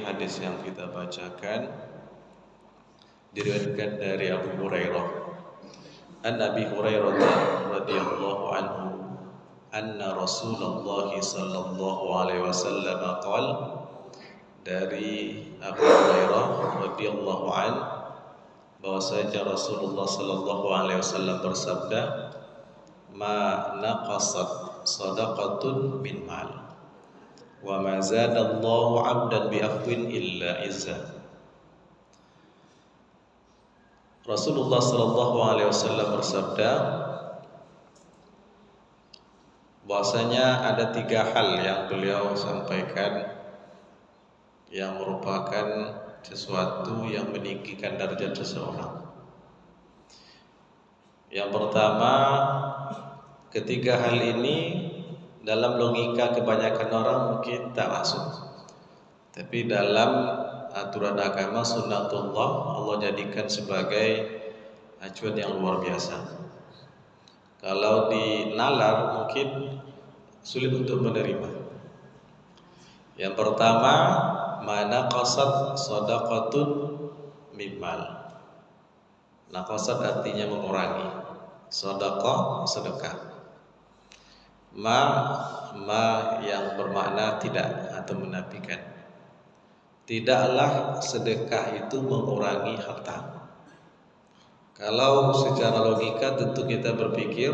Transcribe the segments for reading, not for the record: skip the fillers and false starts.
hadis yang kita bacakan diriwayatkan dari Abu Hurairah. An Abi Hurairah radhiyallahu anhu anna Rasulullah sallallahu alaihi wasallam qala, dari Abu Hurairah radhiyallahu an bahwasanya Rasulullah sallallahu alaihi wasallam bersabda, ma naqasat sadaqatun min mal wa ma zadallahu 'abdan bi afwin illa izza. Rasulullah sallallahu alaihi wasallam bersabda bahwasanya ada 3 hal yang beliau sampaikan yang merupakan sesuatu yang meninggikan derajat seseorang. Yang pertama, ketiga hal ini dalam logika kebanyakan orang mungkin tak masuk, tapi dalam aturan agama sunnatullah Allah jadikan sebagai acuan yang luar biasa. Kalau dinalar mungkin sulit untuk menerima. Yang pertama, mana qasad sadaqatun mimmal. Naqasat artinya mengurangi, sedekah sedekah. Ma yang bermakna tidak atau menafikan. Tidaklah sedekah itu mengurangi harta. Kalau secara logika tentu kita berpikir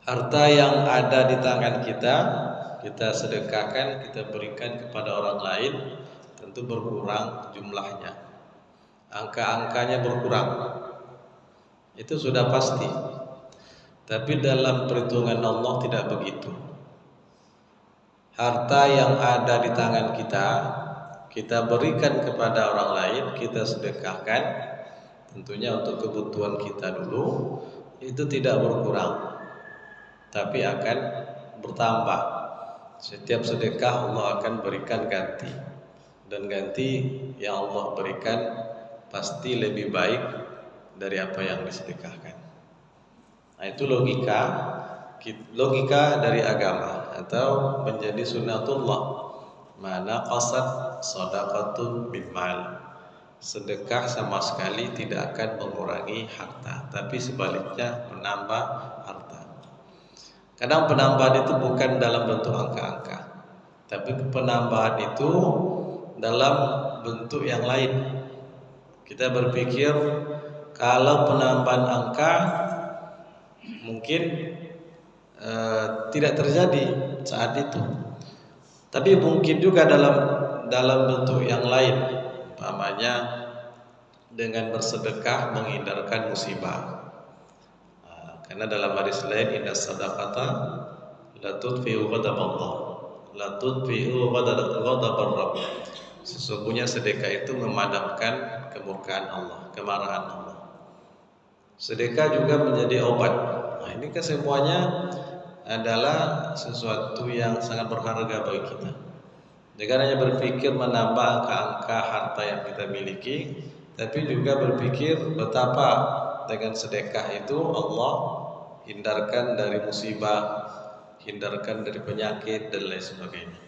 harta yang ada di tangan kita sedekahkan, kita berikan kepada orang lain, tentu berkurang jumlahnya. Angka-angkanya berkurang. Itu sudah pasti. Tapi dalam perhitungan Allah tidak begitu. Harta yang ada di tangan kita berikan kepada orang lain, kita sedekahkan, tentunya untuk kebutuhan kita dulu, itu tidak berkurang, tapi akan bertambah. Setiap sedekah Allah akan berikan ganti, dan ganti yang Allah berikan pasti lebih baik dari apa yang disedekahkan. Nah, itu logika dari agama atau menjadi sunnatullah. Mana qasad sadaqatun bimal. Sedekah sama sekali tidak akan mengurangi harta, tapi sebaliknya menambah harta. Kadang penambahan itu bukan dalam bentuk angka-angka, tapi penambahan itu dalam bentuk yang lain. Kita berpikir kalau penambahan angka mungkin tidak terjadi saat itu, tapi mungkin juga dalam bentuk yang lain, umpamanya dengan bersedekah menghindarkan musibah. Karena dalam hadis lain, inna sadaqata la tudfi'u ghadaballah, la tudfi'u ghadabar rabb. Sesungguhnya sedekah itu memadamkan kemurkaan Allah, kemarahan Allah. Sedekah juga menjadi obat. Nah, ini kan semuanya adalah sesuatu yang sangat berharga bagi kita. Jangan hanya berpikir menambah angka-angka harta yang kita miliki, tapi juga berpikir betapa dengan sedekah itu Allah hindarkan dari musibah, hindarkan dari penyakit dan lain sebagainya.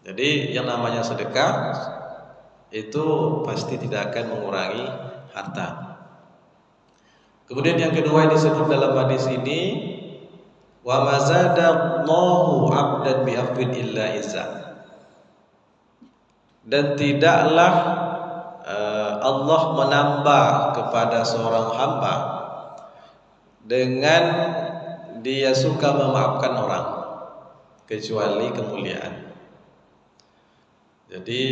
Jadi yang namanya sedekah itu pasti tidak akan mengurangi harta. Kemudian yang kedua yang disebut dalam hadis ini, wa mazadallahu 'abdan bi afwin illa izza. Dan tidaklah Allah menambah kepada seorang hamba dengan dia suka memaafkan orang kecuali kemuliaan. Jadi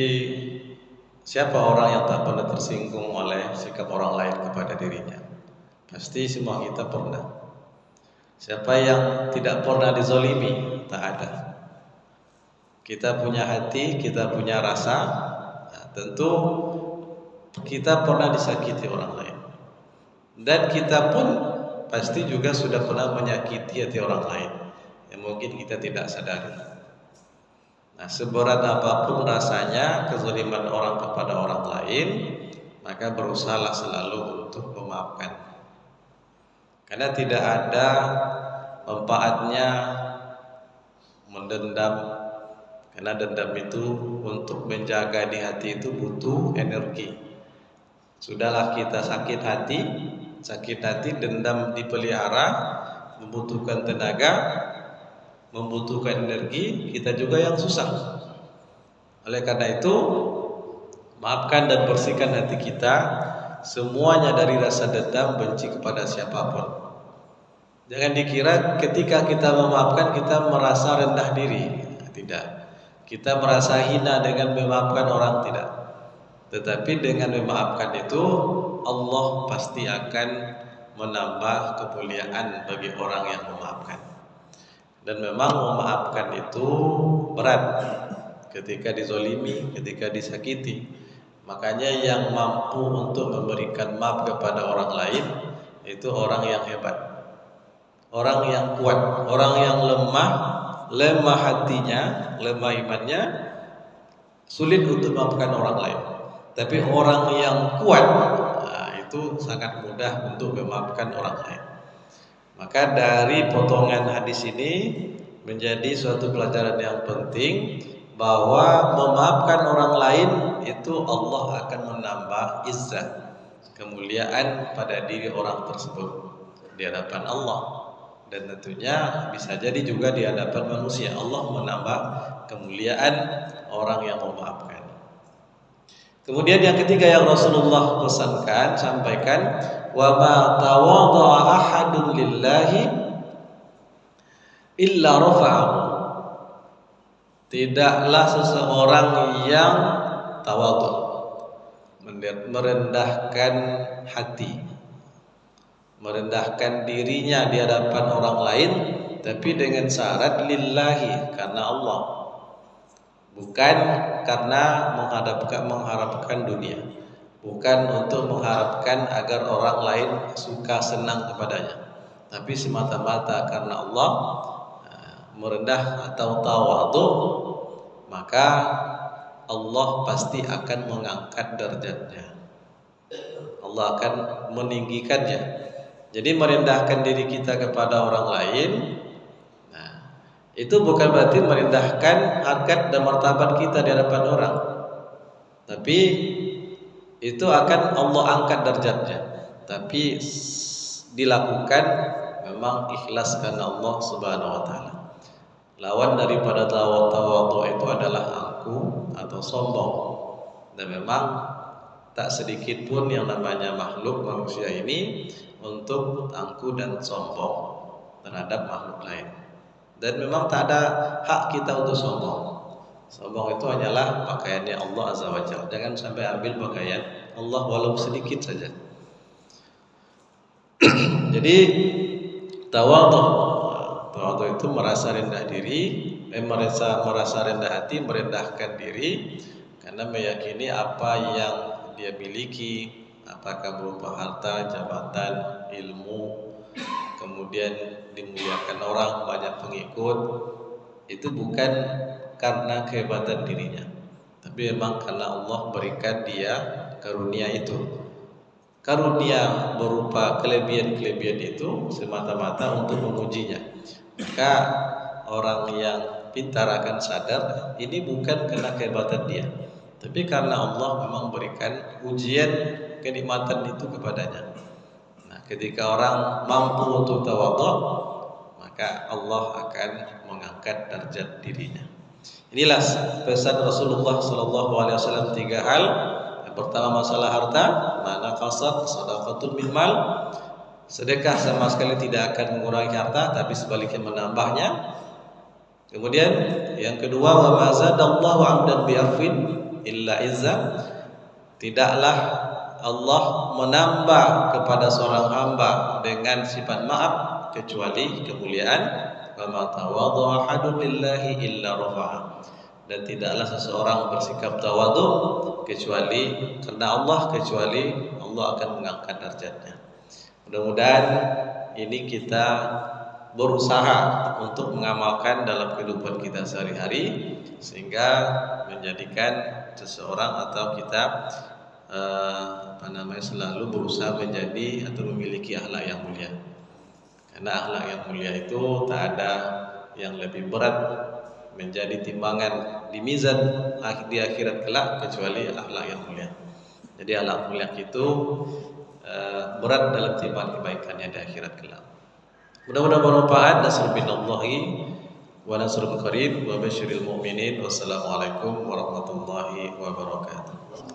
siapa orang yang tak pernah tersinggung oleh sikap orang lain kepada dirinya? Pasti semua kita pernah. Siapa yang tidak pernah dizolimi? Tak ada. Kita punya hati, kita punya rasa. Nah, tentu kita pernah disakiti orang lain. Dan kita pun pasti juga sudah pernah menyakiti hati orang lain yang mungkin kita tidak sadari. Nah, seberat apapun rasanya kezaliman orang kepada orang lain, maka berusahalah selalu untuk memaafkan. Karena tidak ada manfaatnya mendendam Karena dendam itu untuk menjaga di hati itu butuh energi. Sudahlah kita sakit hati dendam dipelihara, membutuhkan tenaga, membutuhkan energi, kita juga yang susah. Oleh karena itu, maafkan dan bersihkan hati kita semuanya dari rasa dendam, benci kepada siapapun. Jangan dikira ketika kita memaafkan kita merasa rendah diri. Tidak. Kita merasa hina dengan memaafkan orang, tidak. Tetapi dengan memaafkan itu Allah pasti akan menambah kemuliaan bagi orang yang memaafkan. Dan memang memaafkan itu berat ketika dizolimi, ketika disakiti. Makanya yang mampu untuk memberikan maaf kepada orang lain itu orang yang hebat, orang yang kuat. Orang yang lemah hatinya, lemah imannya, sulit untuk memaafkan orang lain. Tapi orang yang kuat, itu sangat mudah untuk memaafkan orang lain. Maka dari potongan hadis ini menjadi suatu pelajaran yang penting bahwa memaafkan orang lain itu Allah akan menambah izzat, kemuliaan pada diri orang tersebut di hadapan Allah, dan tentunya bisa jadi juga di hadapan manusia. Allah menambah kemuliaan orang yang memaafkan. Kemudian yang ketiga yang Rasulullah pesankan, sampaikan, wa ma tawadha'a ahadun lillahi illa rafa'ahu. Tidaklah seseorang yang tawadhu, merendahkan hati, merendahkan dirinya di hadapan orang lain, tapi dengan syarat lillahi, karena Allah, bukan karena mengharapkan dunia, bukan untuk mengharapkan agar orang lain suka senang kepadanya, tapi semata-mata karena Allah. Merendah atau tawadhu, maka Allah pasti akan mengangkat derajatnya, Allah akan meninggikannya. Jadi merendahkan diri kita kepada orang lain, itu bukan berarti merendahkan harkat dan martabat kita di hadapan orang, tapi itu akan Allah angkat derajatnya. Tapi dilakukan memang ikhlas karena Allah Subhanahu wa taala. Lawan daripada tawadhu itu adalah angkuh atau sombong. Dan memang tak sedikit pun yang namanya makhluk manusia ini untuk angkuh dan sombong terhadap makhluk lain. Dan memang tak ada hak kita untuk sombong. Sombong itu hanyalah pakaiannya Allah Azza wa Jalla. Jangan sampai ambil pakaian Allah walau sedikit saja. Jadi tawadhu itu merasa rendah diri, merasa rendah hati, merendahkan diri karena meyakini apa yang dia miliki, apakah berupa harta, jabatan, ilmu, kemudian dimuliakan orang, banyak pengikut, itu bukan karena kehebatan dirinya, tapi memang karena Allah berikan dia karunia itu. Karunia berupa kelebihan-kelebihan itu semata-mata untuk mengujinya. Maka orang yang pintar akan sadar ini bukan karena kehebatan dia, tapi karena Allah memang berikan ujian kenikmatan itu kepadanya. Nah, ketika orang mampu untuk tawadhu, maka Allah akan mengangkat derajat dirinya. Inilah pesan Rasulullah SAW 3 hal. Yang pertama masalah harta, mana qasad sadaqatul min mal. Sedekah sama sekali tidak akan mengurangi harta, tapi sebaliknya menambahnya. Kemudian yang kedua, wa ma zadallahu 'abdan bi'afwin illa izza. Tidaklah Allah menambah kepada seorang hamba dengan sifat maaf kecuali kemuliaan. Wa ma tawadhu ahadun lillahi illa rafa'a. Dan tidaklah seseorang bersikap tawadhu kecuali karena Allah, kecuali Allah akan mengangkat derajatnya. Mudah-mudahan ini kita berusaha untuk mengamalkan dalam kehidupan kita sehari-hari, sehingga menjadikan seseorang atau kita selalu berusaha menjadi atau memiliki akhlak yang mulia. Karena akhlak yang mulia itu tak ada yang lebih berat menjadi timbangan di mizan di akhirat kelak kecuali akhlak yang mulia. Jadi akhlak mulia itu berat dalam timbangan kebaikannya di akhirat kelak. Mudah-mudahan bermanfaat. Nasrul minallahi wa nasrul qarib wa basyiril mu'minin. Wassalamualaikum warahmatullahi wabarakatuh.